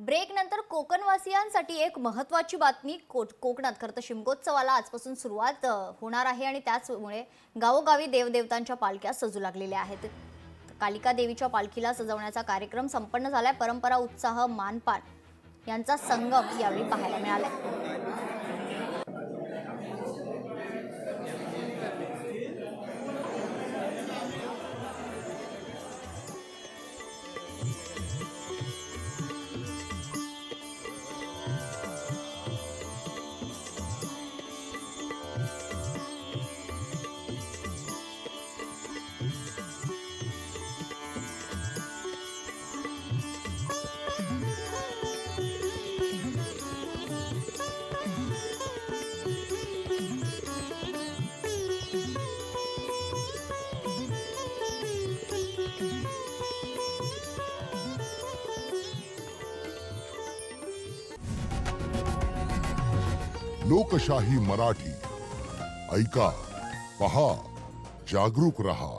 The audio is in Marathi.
ब्रेक नंतर कोकणवासियांसाठी एक महत्त्वाची बातमी कोकणात खरं तर शिमगोत्सवाला आजपासून सुरुवात होणार आहे आणि त्याचमुळे गावोगावी देवदेवतांच्या पालख्या सजू लागलेल्या आहेत। कालिका देवीच्या पालखीला सजवण्याचा कार्यक्रम संपन्न झालाय। परंपरा, उत्साह, मानपान यांचा संगम यावेळी पाहायला मिळाला। लोकशाही मराठी ऐका, पहा, जागरूक रहा।